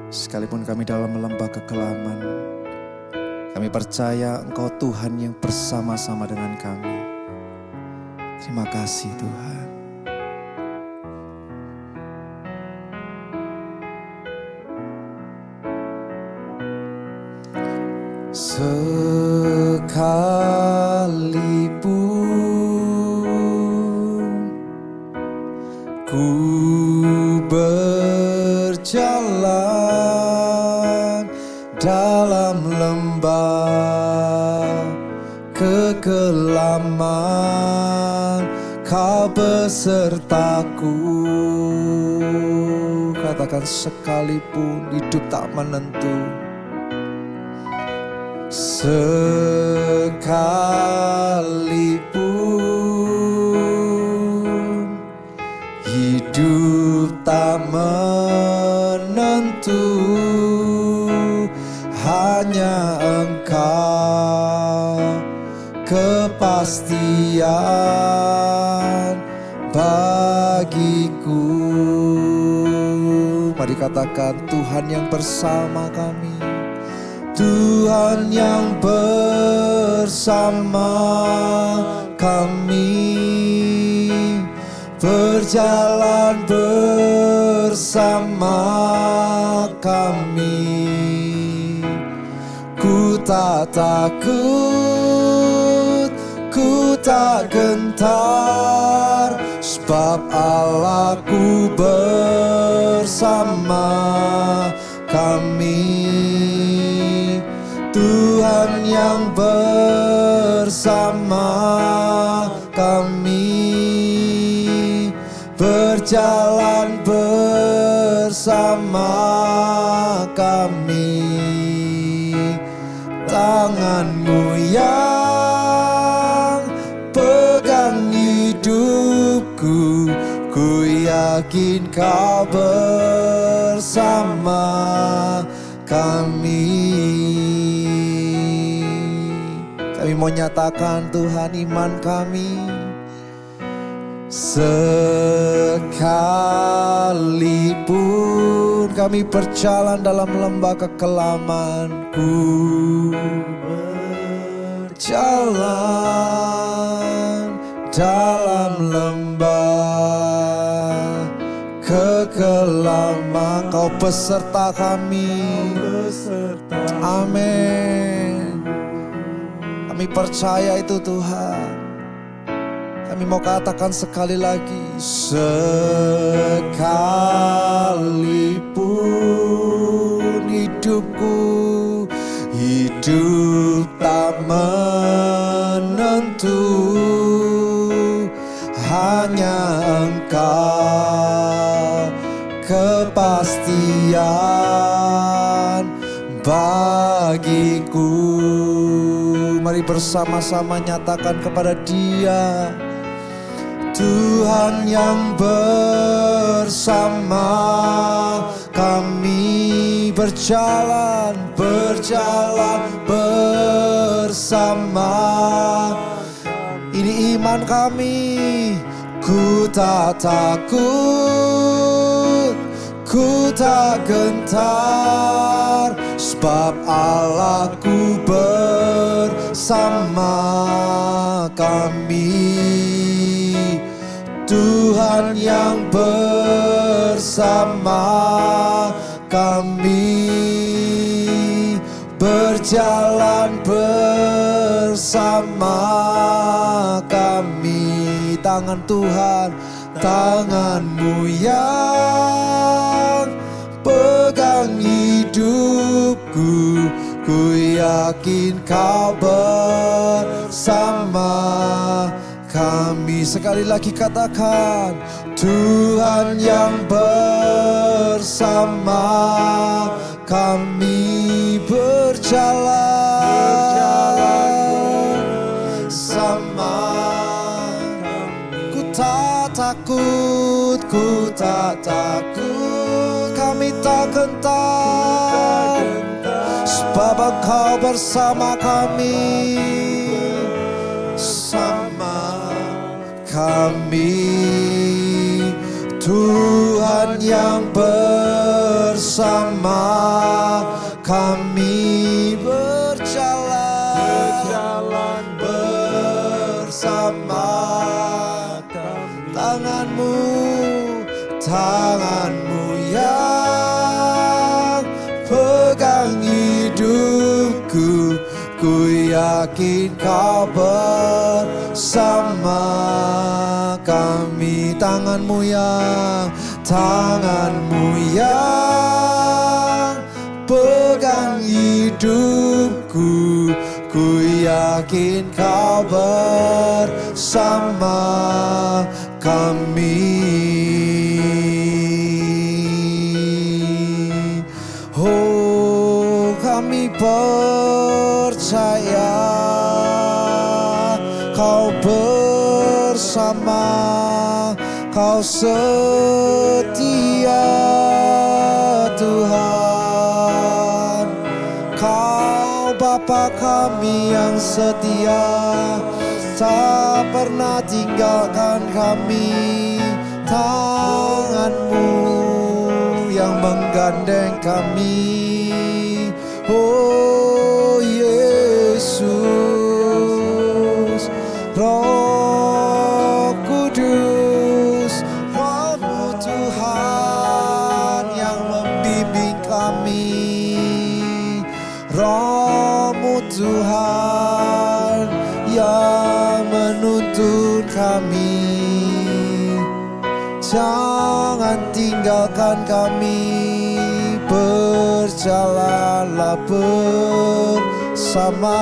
Sekalipun kami dalam lembah kekelaman, kami percaya Engkau Tuhan yang bersama-sama dengan kami. Terima kasih Tuhan. Sekalipun ku berjalan dalam lembah kekelaman, Kau besertaku. Katakan sekalipun hidup tak menentu, sekalipun hidup tak menentu, hanya Engkau kepastian bagiku. Mari katakan, Tuhan yang bersama kami, Tuhan yang bersama kami, berjalan bersama kami. Ku tak takut, ku tak gentar, sebab Allahku bersama kami. Tuhan yang bersama kami, berjalan bersama kami. Tangan-Mu yang pegang hidupku, ku yakin Kau bersama kami. Kami mau nyatakan Tuhan iman kami. Sekalipun kami berjalan dalam lembah kekelaman, ku berjalan dalam lembah kekelaman, Kau beserta kami. Amin. Kami percaya itu Tuhan. Kami mau katakan sekali lagi, sekalipun hidupku hidup tak menentu, hanya Engkau kepastian bagiku. Mari bersama-sama nyatakan kepada Dia, Tuhan yang bersama kami, berjalan bersama. Ini iman kami. Ku tak takut, ku tak gentar, sebab Allahku bersama kami. Tuhan yang bersama kami, berjalan bersama kami. Tangan Tuhan, tangan-Mu yang pegang hidupku, ku yakin Kau bersama kami. Sekali lagi katakan, Tuhan yang bersama kami, berjalan bersama kami. Ku tak takut, ku tak takut, kami tak gentar, sebab Engkau bersama kami. Sama kami, Tuhan yang bersama kami berjalan bersama. Tanganmu yang pegang hidupku, ku yakin kau bersama kami. Tanganmu yang pegang hidupku, ku yakin kau bersama kami. Oh, kami percaya kau bersama, kau setia Tuhan. Kau Bapa kami yang setia, tak pernah tinggalkan kami. Tanganmu yang menggandeng kami. Oh Yesus, Roh Kudus, Roh-Mu Tuhan yang membimbing kami. Roh-Mu Tuhan yang menuntun kami. Jangan tinggalkan kami, berjalanlah bersama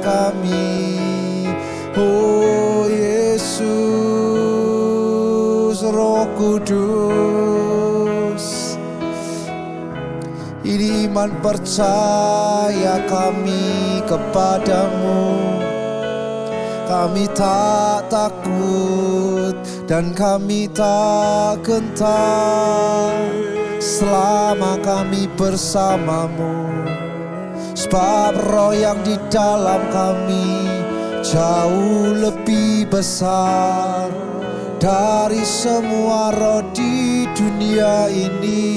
kami. Oh Yesus, Roh Kudus, ini iman percaya kami kepadamu. Kami tak takut dan kami tak gentar selama kami bersamamu. Sebab roh yang di dalam kami jauh lebih besar dari semua roh di dunia ini.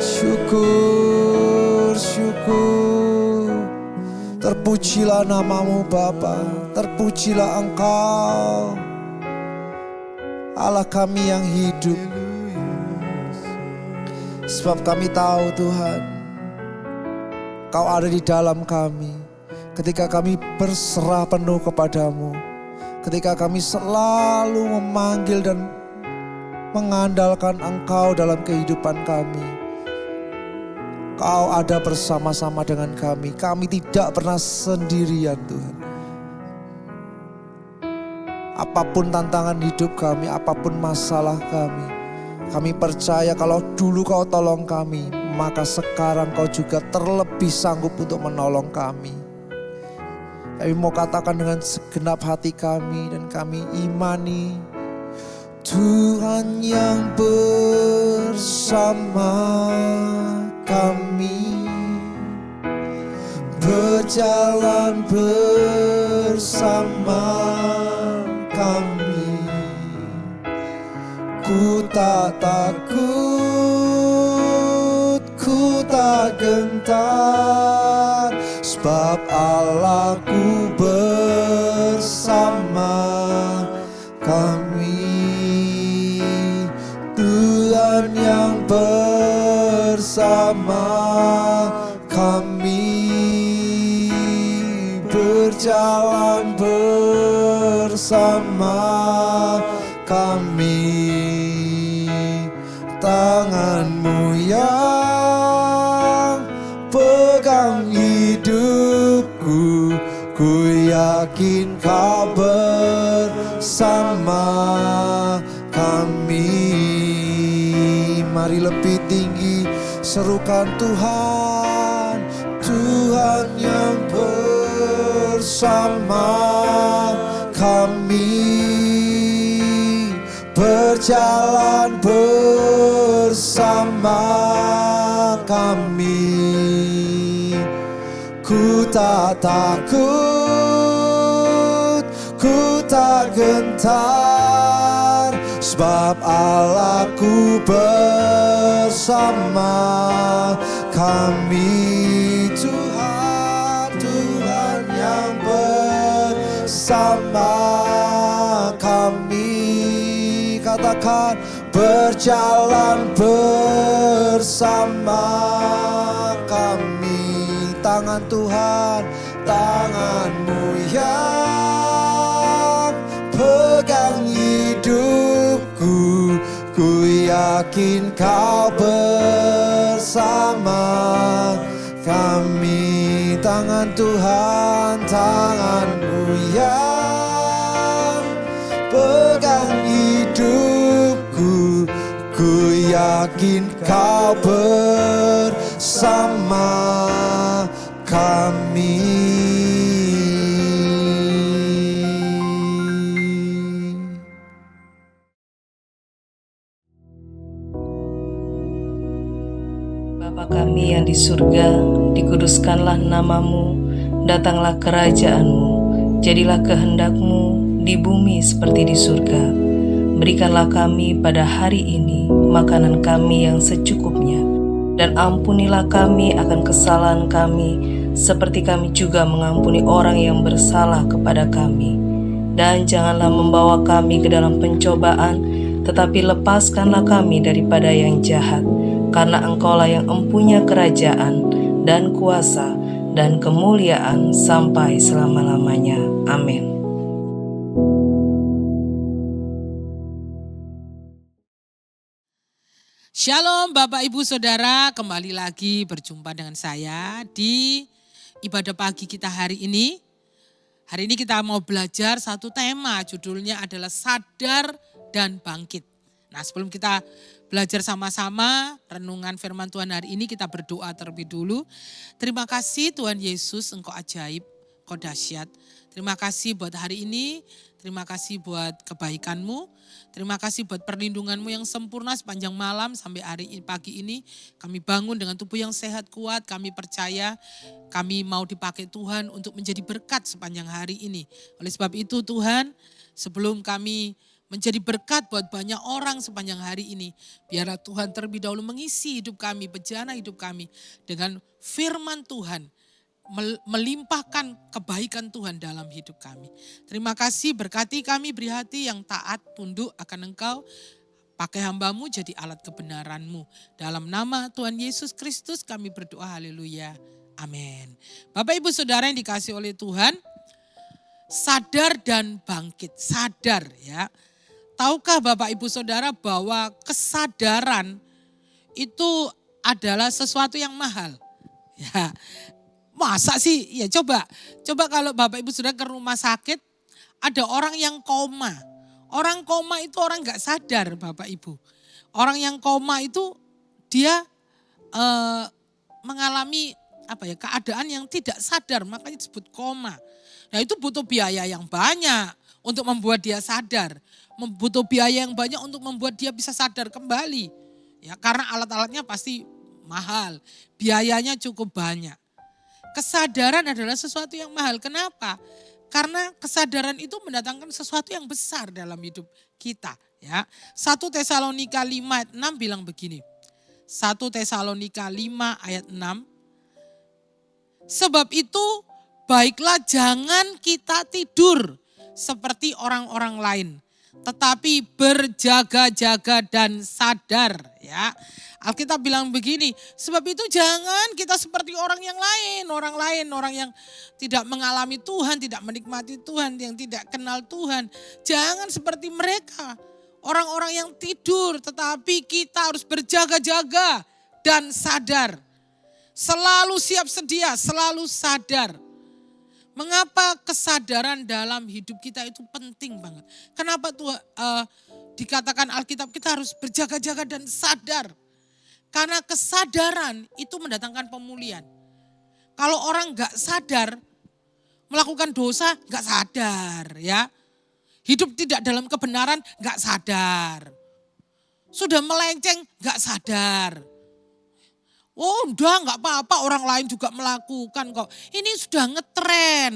Syukur. Terpujilah namamu Bapa, terpujilah Engkau, Allah kami yang hidup. Sebab kami tahu Tuhan, Kau ada di dalam kami. Ketika kami berserah penuh kepadamu, ketika kami selalu memanggil dan mengandalkan Engkau dalam kehidupan kami, Kau ada bersama-sama dengan kami. Kami tidak pernah sendirian Tuhan. Apapun tantangan hidup kami, apapun masalah kami percaya kalau dulu Kau tolong kami, maka sekarang Kau juga terlebih sanggup untuk menolong kami. Kami mau katakan dengan segenap hati kami dan kami imani, Tuhan yang bersama kami, berjalan bersama kami. Ku tak takut, ku tak gentar, sebab Allahku bersama kami. Tuhan yang bersama kami, berjalan bersama kami. Tanganmu yang pegang hidupku, ku yakin Kau bersama kami. Mari lebih tinggi serukan Tuhan, Tuhan yang bersama kami, berjalan bersama kami. Ku tak takut, ku tak gentar, sebab Allahku bersama kami. Tuhan, Tuhan yang bersama kami. Katakan, berjalan bersama kami. Tangan Tuhan, tangan-Mu yang pegang hidupku. Ku yakin Kau bersama kami. Tangan Tuhan, tangan-Mu yang pegang hidupku. Ku yakin Kau bersama kami. Bapa kami yang di surga, dikuduskanlah nama-Mu, datanglah kerajaan-Mu, jadilah kehendak-Mu di bumi seperti di surga. Berikanlah kami pada hari ini makanan kami yang secukupnya, dan ampunilah kami akan kesalahan kami, seperti kami juga mengampuni orang yang bersalah kepada kami. Dan janganlah membawa kami ke dalam pencobaan, tetapi lepaskanlah kami daripada yang jahat. Karena Engkaulah yang empunya kerajaan dan kuasa dan kemuliaan sampai selama-lamanya. Amin. Shalom Bapak Ibu Saudara, kembali lagi berjumpa dengan saya di ibadah pagi kita hari ini. Hari ini kita mau belajar satu tema, judulnya adalah sadar dan bangkit. Nah, sebelum kita belajar sama-sama renungan firman Tuhan hari ini, kita berdoa terlebih dulu. Terima kasih Tuhan Yesus, Engkau ajaib, Engkau dahsyat. Terima kasih buat hari ini, terima kasih buat kebaikan-Mu, terima kasih buat perlindungan-Mu yang sempurna sepanjang malam sampai pagi ini. Kami bangun dengan tubuh yang sehat kuat, kami percaya kami mau dipakai Tuhan untuk menjadi berkat sepanjang hari ini. Oleh sebab itu Tuhan, sebelum kami menjadi berkat buat banyak orang sepanjang hari ini, biarlah Tuhan terlebih dahulu mengisi hidup kami, bejana hidup kami dengan firman Tuhan, melimpahkan kebaikan Tuhan dalam hidup kami. Terima kasih, berkati kami, beri hati yang taat, tunduk akan Engkau. Pakai hamba-Mu jadi alat kebenaran-Mu. Dalam nama Tuhan Yesus Kristus kami berdoa, haleluya, amin. Bapak Ibu Saudara yang dikasihi oleh Tuhan, sadar dan bangkit, sadar ya. Tahukah Bapak Ibu Saudara bahwa kesadaran itu adalah sesuatu yang mahal? Ya, masa sih? Ya coba kalau Bapak Ibu Saudara ke rumah sakit, ada orang yang koma. Orang koma itu orang gak sadar Bapak Ibu. Orang yang koma itu dia mengalami keadaan yang tidak sadar, makanya disebut koma. Nah itu butuh biaya yang banyak untuk membuat dia sadar. Butuh biaya yang banyak untuk membuat dia bisa sadar kembali. Ya, karena alat-alatnya pasti mahal, biayanya cukup banyak. Kesadaran adalah sesuatu yang mahal. Kenapa? Karena kesadaran itu mendatangkan sesuatu yang besar dalam hidup kita. Ya, 1 Tesalonika 5 ayat 6 bilang begini. 1 Tesalonika 5 ayat 6. Sebab itu baiklah jangan kita tidur seperti orang-orang lain, tetapi berjaga-jaga dan sadar ya. Alkitab bilang begini, sebab itu jangan kita seperti orang yang tidak mengalami Tuhan, tidak menikmati Tuhan, yang tidak kenal Tuhan. Jangan seperti mereka, orang-orang yang tidur, tetapi kita harus berjaga-jaga dan sadar. Selalu siap sedia, selalu sadar. Mengapa kesadaran dalam hidup kita itu penting banget? Kenapa dikatakan Alkitab kita harus berjaga-jaga dan sadar? Karena kesadaran itu mendatangkan pemulihan. Kalau orang gak sadar, melakukan dosa gak sadar ya. Hidup tidak dalam kebenaran gak sadar. Sudah melenceng gak sadar. Oh udah gak apa-apa, orang lain juga melakukan kok. Ini sudah ngetren.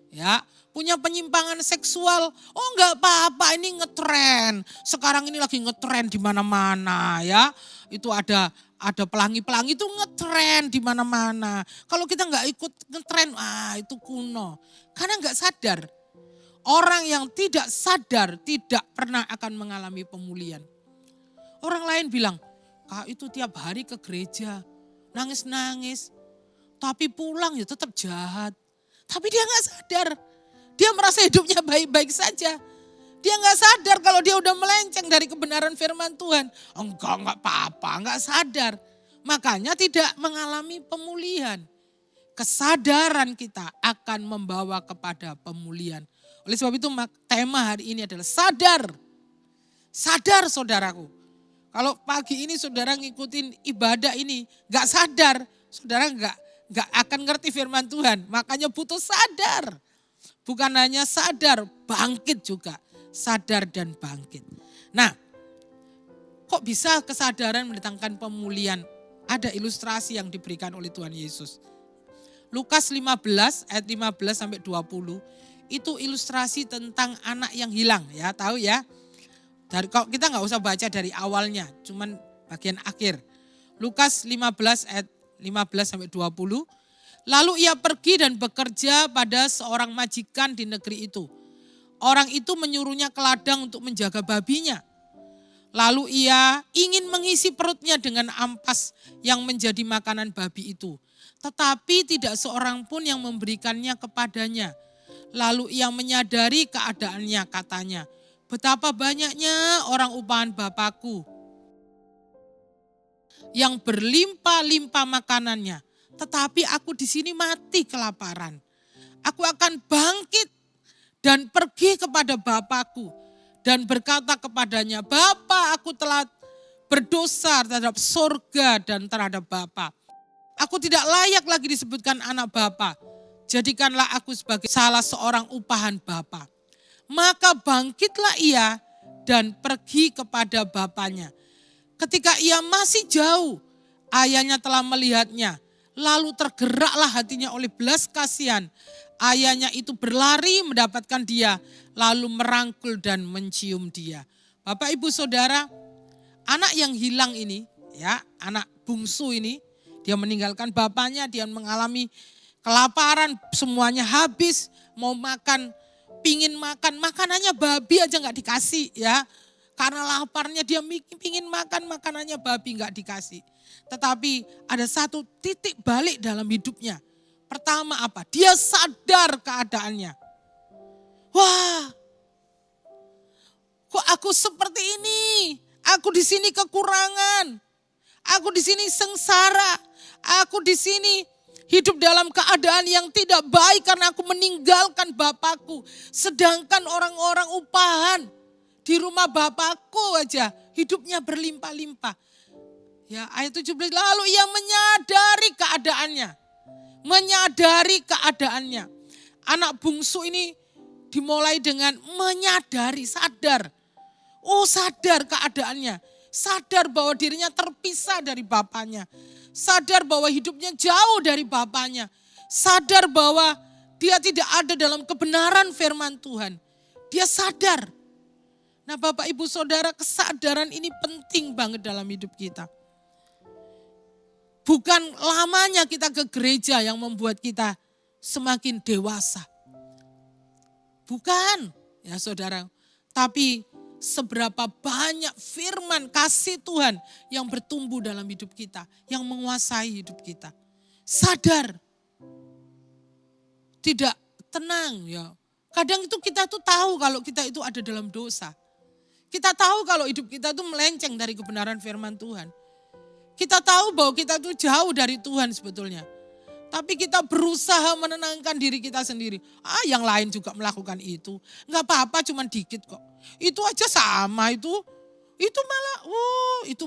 ya, punya penyimpangan seksual, oh enggak apa-apa, ini ngetren. Sekarang ini lagi ngetren di mana-mana ya. Itu ada pelangi-pelangi itu ngetren di mana-mana. Kalau kita enggak ikut ngetren, itu kuno. Karena enggak sadar. Orang yang tidak sadar tidak pernah akan mengalami pemulihan. Orang lain bilang, Kak itu tiap hari ke gereja, nangis-nangis. Tapi pulang ya tetap jahat. Tapi dia gak sadar. Dia merasa hidupnya baik-baik saja. Dia gak sadar kalau dia udah melenceng dari kebenaran firman Tuhan. Enggak apa-apa, gak sadar. Makanya tidak mengalami pemulihan. Kesadaran kita akan membawa kepada pemulihan. Oleh sebab itu tema hari ini adalah sadar. Sadar saudaraku. Kalau pagi ini saudara ngikutin ibadah ini gak sadar, saudara gak akan ngerti firman Tuhan. Makanya butuh sadar. Bukan hanya sadar, bangkit juga. Sadar dan bangkit. Nah, kok bisa kesadaran mendatangkan pemulihan? Ada ilustrasi yang diberikan oleh Tuhan Yesus. Lukas 15 ayat 15 sampai 20 itu ilustrasi tentang anak yang hilang ya, tahu ya. Kalau kita nggak usah baca dari awalnya, cuman bagian akhir. Lukas 15 ayat 15 sampai 20. Lalu ia pergi dan bekerja pada seorang majikan di negeri itu. Orang itu menyuruhnya ke ladang untuk menjaga babinya. Lalu ia ingin mengisi perutnya dengan ampas yang menjadi makanan babi itu. Tetapi tidak seorang pun yang memberikannya kepadanya. Lalu ia menyadari keadaannya, katanya, betapa banyaknya orang upahan Bapakku yang berlimpah-limpah makanannya. Tetapi aku di sini mati kelaparan. Aku akan bangkit dan pergi kepada Bapakku dan berkata kepadanya, Bapa, aku telah berdosa terhadap surga dan terhadap Bapa. Aku tidak layak lagi disebutkan anak Bapa. Jadikanlah aku sebagai salah seorang upahan Bapa. Maka bangkitlah ia dan pergi kepada bapaknya. Ketika ia masih jauh, ayahnya telah melihatnya. Lalu tergeraklah hatinya oleh belas kasihan. Ayahnya itu berlari mendapatkan dia, lalu merangkul dan mencium dia. Bapak, Ibu, Saudara, anak yang hilang ini, ya, anak bungsu ini, dia meninggalkan bapaknya, dia mengalami kelaparan, semuanya habis, mau makan, pingin makan, makanannya babi aja gak dikasih ya. Karena laparnya dia pingin makan, makanannya babi gak dikasih. Tetapi ada satu titik balik dalam hidupnya. Pertama apa? Dia sadar keadaannya. Wah, kok aku seperti ini? Aku di sini kekurangan. Aku di sini sengsara. Aku di sini hidup dalam keadaan yang tidak baik karena aku meninggalkan Bapakku. Sedangkan orang-orang upahan di rumah Bapakku aja hidupnya berlimpah-limpah. Ya, ayat 17, lalu ia menyadari keadaannya. Menyadari keadaannya. Anak bungsu ini dimulai dengan menyadari, sadar. Oh, sadar keadaannya. Sadar bahwa dirinya terpisah dari bapaknya. Sadar bahwa hidupnya jauh dari bapaknya. Sadar bahwa dia tidak ada dalam kebenaran firman Tuhan. Dia sadar. Nah, Bapak, Ibu, Saudara, kesadaran ini penting banget dalam hidup kita. Bukan lamanya kita ke gereja yang membuat kita semakin dewasa. Bukan, ya saudara. Tapi seberapa banyak firman kasih Tuhan yang bertumbuh dalam hidup kita. Yang menguasai hidup kita. Sadar. Tidak tenang ya. Kadang itu kita tuh tahu kalau kita itu ada dalam dosa. Kita tahu kalau hidup kita tuh melenceng dari kebenaran firman Tuhan. Kita tahu bahwa kita tuh jauh dari Tuhan sebetulnya. Tapi kita berusaha menenangkan diri kita sendiri. Yang lain juga melakukan itu. Enggak apa-apa, cuman dikit kok. Itu aja sama itu. Itu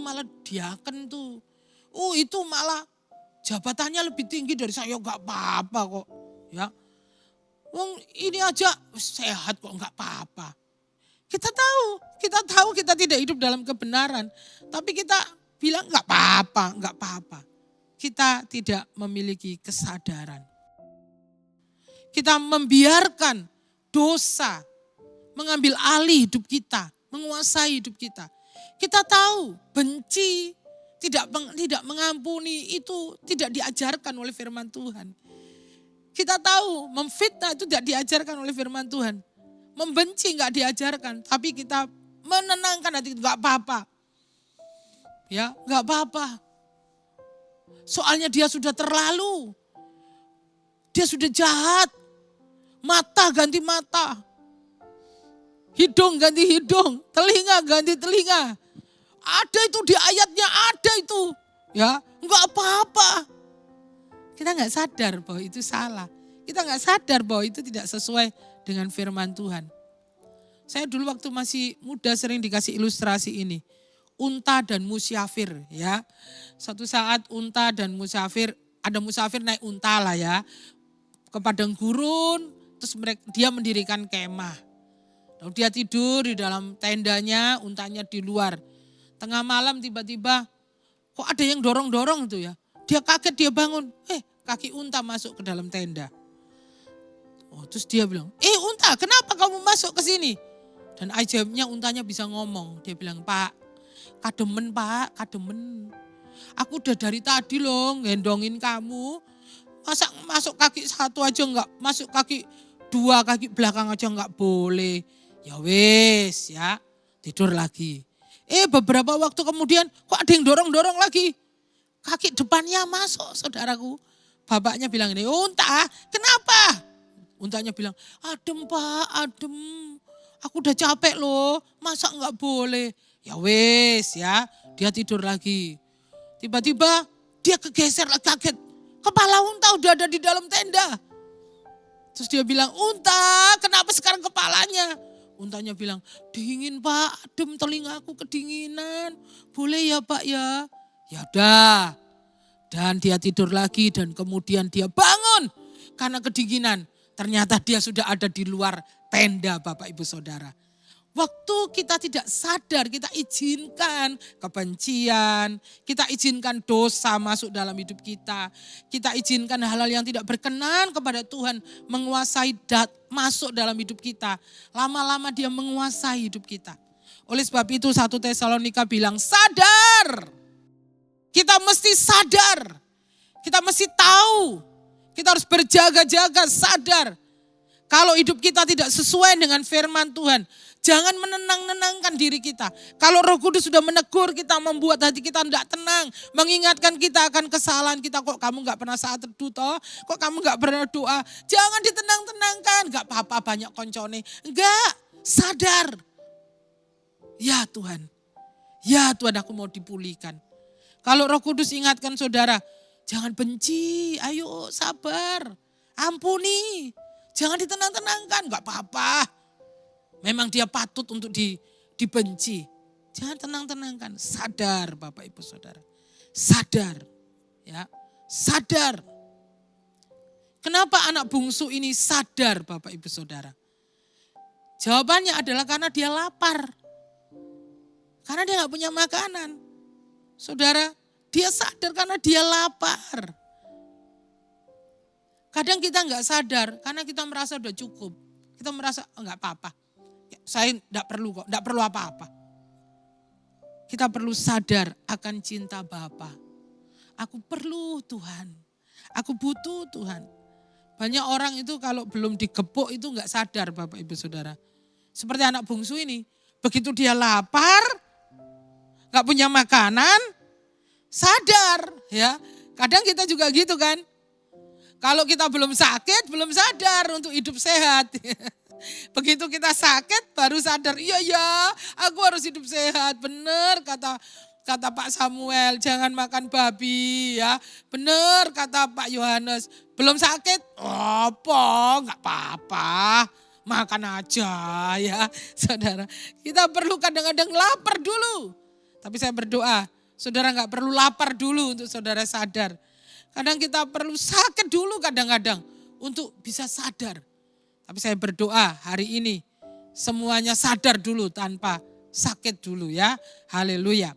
malah diaken tuh. Itu malah jabatannya lebih tinggi dari saya, enggak apa-apa kok. Ya. Ini aja sehat kok, enggak apa-apa. Kita tahu kita tidak hidup dalam kebenaran. Tapi kita bilang enggak apa-apa. Kita tidak memiliki kesadaran. kita membiarkan dosa mengambil alih hidup kita, menguasai hidup kita. Kita tahu benci, tidak mengampuni itu tidak diajarkan oleh firman Tuhan. Kita tahu memfitnah itu tidak diajarkan oleh firman Tuhan. Membenci enggak diajarkan, tapi kita menenangkan hati, enggak apa-apa. Ya, enggak apa-apa. Soalnya dia sudah terlalu. Dia sudah jahat. Mata ganti mata. Hidung ganti hidung, telinga ganti telinga. Ada itu di ayatnya, ada itu. Ya, enggak apa-apa. Kita enggak sadar bahwa itu salah. Kita enggak sadar bahwa itu tidak sesuai dengan firman Tuhan. Saya dulu waktu masih muda sering dikasih ilustrasi ini. Unta dan musyafir ya. Satu saat unta dan musyafir, ada musafir naik unta lah ya. Ke padang gurun, terus dia mendirikan kemah. Lalu dia tidur di dalam tendanya, untanya di luar. Tengah malam tiba-tiba, kok ada yang dorong-dorong itu ya. Dia kaget, dia bangun. Kaki unta masuk ke dalam tenda. Oh, terus dia bilang, unta kenapa kamu masuk ke sini? Dan ajaibnya untanya bisa ngomong. Dia bilang, Pak, kademen Pak, kademen. Aku udah dari tadi loh ngendongin kamu. Masa masuk kaki satu aja enggak, masuk kaki dua, kaki belakang aja enggak boleh. Ya wes ya, tidur lagi. Beberapa waktu kemudian kok ada yang dorong-dorong lagi. Kaki depannya masuk saudaraku. Bapaknya bilang ini, unta kenapa? Untanya bilang, adem Pak, adem. Aku udah capek loh, masa enggak boleh. Ya wes ya, dia tidur lagi. Tiba-tiba dia kegeser lagi, kaget. Kepala unta udah ada di dalam tenda. Terus dia bilang, unta kenapa sekarang kepalanya? Untanya bilang, dingin Pak, adem telingaku kedinginan. Boleh ya Pak ya? Ya udah. Dan dia tidur lagi dan kemudian dia bangun karena kedinginan. Ternyata dia sudah ada di luar tenda Bapak Ibu Saudara. Waktu kita tidak sadar, kita izinkan kebencian, kita izinkan dosa masuk dalam hidup kita. Kita izinkan hal-hal yang tidak berkenan kepada Tuhan menguasai masuk dalam hidup kita. Lama-lama dia menguasai hidup kita. Oleh sebab itu 1 Tesalonika bilang sadar. Kita mesti sadar, kita mesti tahu, kita harus berjaga-jaga sadar. Kalau hidup kita tidak sesuai dengan firman Tuhan, jangan menenang-nenangkan diri kita. Kalau Roh Kudus sudah menegur kita, membuat hati kita tidak tenang, mengingatkan kita akan kesalahan kita, kok kamu gak pernah saat teduh toh, kok kamu gak pernah doa, jangan ditenang-tenangkan, gak apa-apa banyak koncone. Enggak, sadar. Ya Tuhan aku mau dipulihkan. Kalau Roh Kudus ingatkan saudara, jangan benci, ayo sabar, ampuni. Jangan ditenang-tenangkan, gak apa-apa. Memang dia patut untuk dibenci. Jangan tenang-tenangkan, sadar Bapak Ibu Saudara. Sadar, ya, sadar. Kenapa anak bungsu ini sadar Bapak Ibu Saudara? Jawabannya adalah karena dia lapar. Karena dia gak punya makanan. Saudara, dia sadar karena dia lapar. Kadang kita nggak sadar karena kita merasa udah cukup. Kita merasa nggak apa-apa. Ya, saya nggak perlu kok, nggak perlu apa-apa. Kita perlu sadar akan cinta Bapa. Aku perlu Tuhan. Aku butuh Tuhan. Banyak orang itu kalau belum digepuk itu nggak sadar Bapak Ibu Saudara. Seperti anak bungsu ini. Begitu dia lapar, gak punya makanan, sadar ya. Kadang kita juga gitu kan. Kalau kita belum sakit, belum sadar untuk hidup sehat. Begitu kita sakit baru sadar, iya aku harus hidup sehat. Benar kata Pak Samuel, jangan makan babi ya. Benar kata Pak Yohanes, belum sakit, gak apa-apa. Makan aja ya saudara. Kita perlu kadang-kadang lapar dulu. Tapi saya berdoa, saudara gak perlu lapar dulu untuk saudara sadar. Kadang kita perlu sakit dulu kadang-kadang untuk bisa sadar. Tapi saya berdoa hari ini semuanya sadar dulu tanpa sakit dulu ya. Haleluya.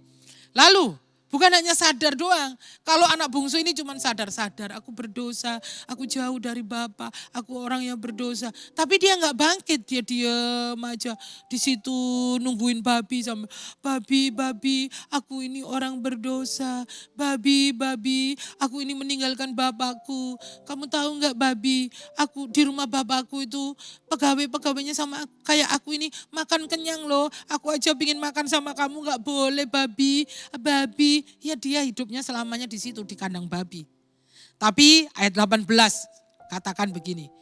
Lalu Bukan hanya sadar doang. Kalau anak bungsu ini cuma sadar-sadar, aku berdosa, aku jauh dari Bapa, aku orang yang berdosa. Tapi dia nggak bangkit, dia diam aja di situ nungguin babi sampai babi, aku ini orang berdosa, babi, aku ini meninggalkan bapakku. Kamu tahu nggak babi, aku di rumah bapakku itu pegawai-pegawainya sama kayak aku ini makan kenyang loh. Aku aja pingin makan sama kamu nggak boleh babi. Ya dia hidupnya selamanya di situ di kandang babi. Tapi ayat 18 katakan begini.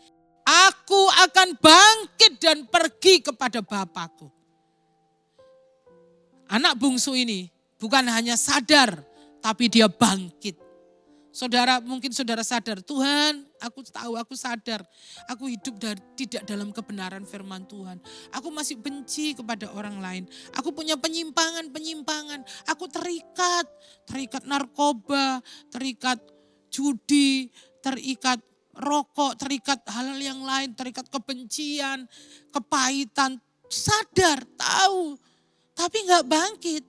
Aku akan bangkit dan pergi kepada Bapakku. Anak bungsu ini bukan hanya sadar tapi dia bangkit. Saudara, mungkin saudara sadar, Tuhan aku tahu, aku sadar. Aku hidup tidak dalam kebenaran firman Tuhan. Aku masih benci kepada orang lain. Aku punya penyimpangan. Aku terikat narkoba, terikat judi, terikat rokok, terikat hal-hal yang lain, terikat kebencian, kepahitan. Sadar, tahu, tapi gak bangkit.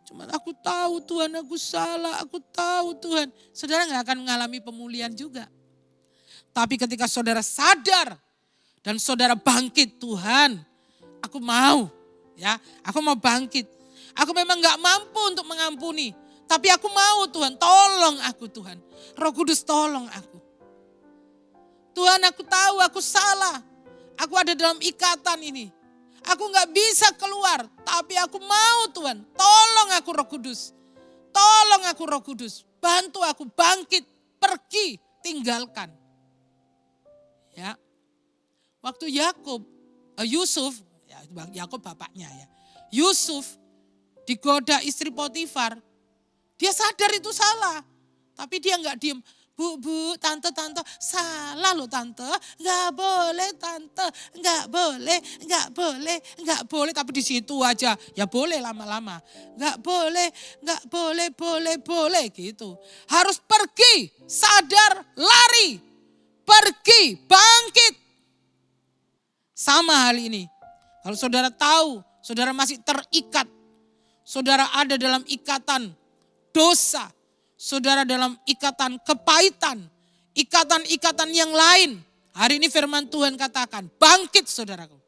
Cuma aku tahu Tuhan, aku salah, aku tahu Tuhan. Saudara gak akan mengalami pemulihan juga. Tapi ketika saudara sadar dan saudara bangkit, Tuhan aku mau bangkit. Aku memang gak mampu untuk mengampuni. Tapi aku mau Tuhan, tolong aku Tuhan. Roh Kudus tolong aku. Tuhan aku tahu aku salah. Aku ada dalam ikatan ini. Aku gak bisa keluar, tapi aku mau Tuhan. Tolong aku Roh Kudus. Tolong aku Roh Kudus. Bantu aku bangkit, pergi, tinggalkan. Ya. Waktu Yusuf, Yakub bapaknya ya. Yusuf digoda istri Potifar. Dia sadar itu salah. Tapi dia gak diem. Bu, tante, salah loh tante. Gak boleh tante, gak boleh. Tapi di situ aja, ya boleh lama-lama. Gak boleh gitu. Harus pergi, sadar, lari. Pergi, bangkit. Sama hal ini. Kalau saudara tahu, saudara masih terikat. Saudara ada dalam ikatan dosa. Saudara dalam ikatan kepahitan, ikatan-ikatan yang lain. Hari ini firman Tuhan katakan, bangkit saudaraku.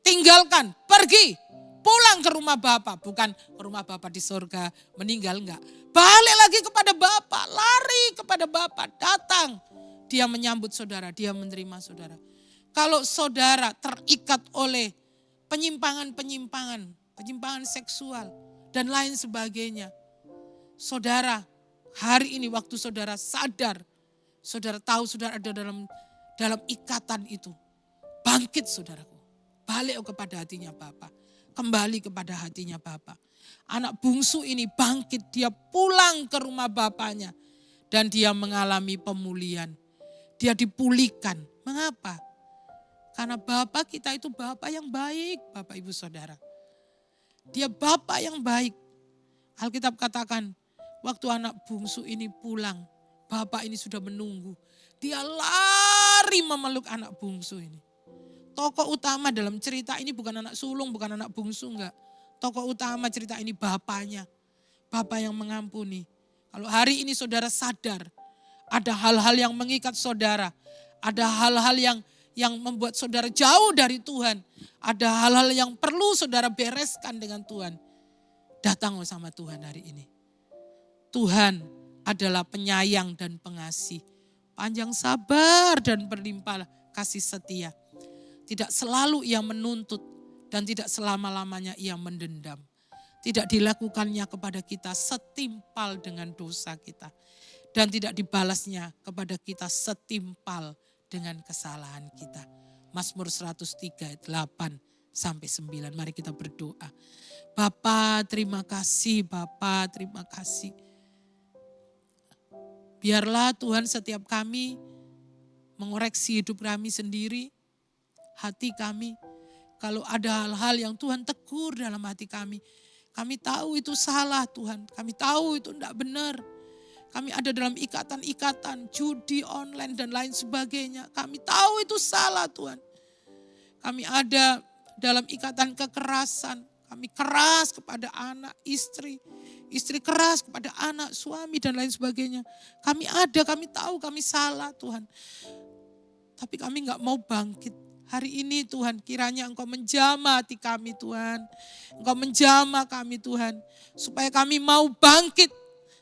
Tinggalkan, pergi, pulang ke rumah Bapa. Bukan ke rumah Bapa di surga, meninggal enggak. Balik lagi kepada Bapa, lari kepada Bapa, datang. Dia menyambut saudara, dia menerima saudara. Kalau saudara terikat oleh penyimpangan seksual dan lain sebagainya. Saudara, hari ini waktu saudara sadar, saudara tahu saudara ada dalam ikatan itu. Bangkit saudaraku, balik kepada hatinya Bapa. Kembali kepada hatinya Bapa. Anak bungsu ini bangkit, dia pulang ke rumah bapaknya. Dan dia mengalami pemulihan. Dia dipulihkan. Mengapa? Karena Bapa kita itu Bapa yang baik, Bapak Ibu Saudara. Dia Bapa yang baik. Alkitab katakan, waktu anak bungsu ini pulang, bapak ini sudah menunggu. Dia lari memeluk anak bungsu ini. Tokoh utama dalam cerita ini bukan anak sulung, bukan anak bungsu, enggak. Tokoh utama cerita ini bapaknya. Bapak yang mengampuni. Kalau hari ini saudara sadar, ada hal-hal yang mengikat saudara. Ada hal-hal yang membuat saudara jauh dari Tuhan. Ada hal-hal yang perlu saudara bereskan dengan Tuhan. Datang sama Tuhan hari ini. Tuhan adalah penyayang dan pengasih. Panjang sabar dan berlimpah kasih setia. Tidak selalu ia menuntut dan tidak selama-lamanya ia mendendam. Tidak dilakukannya kepada kita setimpal dengan dosa kita. Dan tidak dibalasnya kepada kita setimpal dengan kesalahan kita. Mazmur 103 ayat 8 sampai 9. Mari kita berdoa. Bapa terima kasih, Bapa terima kasih. Biarlah Tuhan setiap kami mengoreksi hidup kami sendiri, hati kami. Kalau ada hal-hal yang Tuhan tegur dalam hati kami tahu itu salah Tuhan, kami tahu itu tidak benar. Kami ada dalam ikatan-ikatan, judi online dan lain sebagainya. Kami tahu itu salah Tuhan. Kami ada dalam ikatan kekerasan, kami keras kepada anak, istri. istri keras kepada anak, suami dan lain sebagainya. Kami ada, kami tahu kami salah Tuhan. Tapi kami gak mau bangkit. Hari ini Tuhan, kiranya Engkau menjamah hati kami Tuhan. Engkau menjamah kami Tuhan. Supaya kami mau bangkit,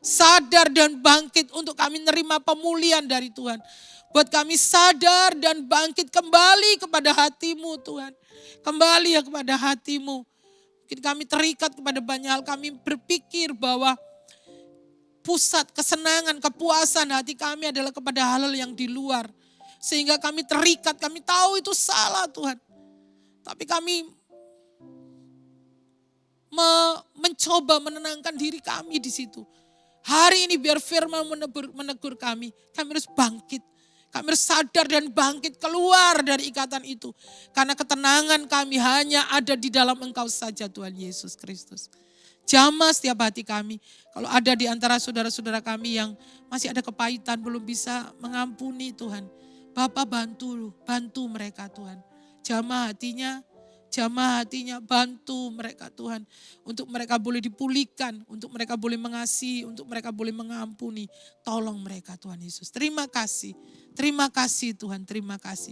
sadar dan bangkit untuk kami nerima pemulihan dari Tuhan. Buat kami sadar dan bangkit kembali kepada hati-Mu Tuhan. Kembali ya kepada hati-Mu. Mungkin kami terikat kepada banyak hal, kami berpikir bahwa pusat kesenangan, kepuasan hati kami adalah kepada hal-hal yang di luar. Sehingga kami terikat, kami tahu itu salah Tuhan. Tapi kami mencoba menenangkan diri kami di situ. Hari ini biar firman menegur kami harus bangkit. Kami harus sadar dan bangkit keluar dari ikatan itu. Karena ketenangan kami hanya ada di dalam Engkau saja Tuhan Yesus Kristus. Jamah setiap hati kami. Kalau ada di antara saudara-saudara kami yang masih ada kepahitan, belum bisa mengampuni Tuhan. Bapa bantu mereka Tuhan. Jamah hatinya, bantu mereka Tuhan. Untuk mereka boleh dipulihkan, untuk mereka boleh mengasihi, untuk mereka boleh mengampuni. Tolong mereka Tuhan Yesus. Terima kasih Tuhan, terima kasih.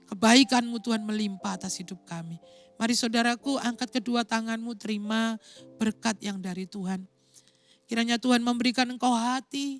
Kebaikan-Mu Tuhan melimpah atas hidup kami. Mari saudaraku angkat kedua tanganmu, terima berkat yang dari Tuhan. Kiranya Tuhan memberikan engkau hati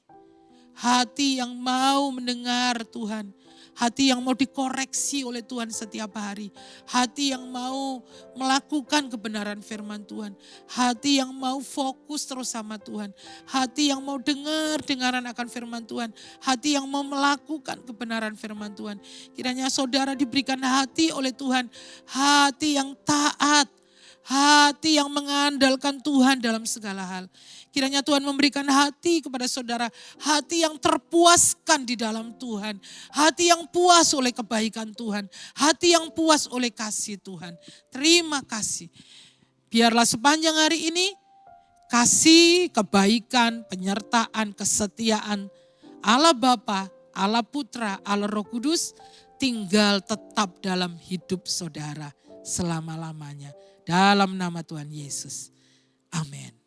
yang mau mendengar Tuhan. Hati yang mau dikoreksi oleh Tuhan setiap hari. Hati yang mau melakukan kebenaran firman Tuhan. Hati yang mau fokus terus sama Tuhan. Hati yang mau dengaran akan firman Tuhan. Hati yang mau melakukan kebenaran firman Tuhan. Kiranya saudara diberikan hati oleh Tuhan. Hati yang taat. Hati yang mengandalkan Tuhan dalam segala hal. Kiranya Tuhan memberikan hati kepada saudara. Hati yang terpuaskan di dalam Tuhan. Hati yang puas oleh kebaikan Tuhan. Hati yang puas oleh kasih Tuhan. Terima kasih. Biarlah sepanjang hari ini kasih, kebaikan, penyertaan, kesetiaan Allah Bapa, Allah Putra, Allah Roh Kudus tinggal tetap dalam hidup saudara selama-lamanya. Dalam nama Tuhan Yesus. Amin.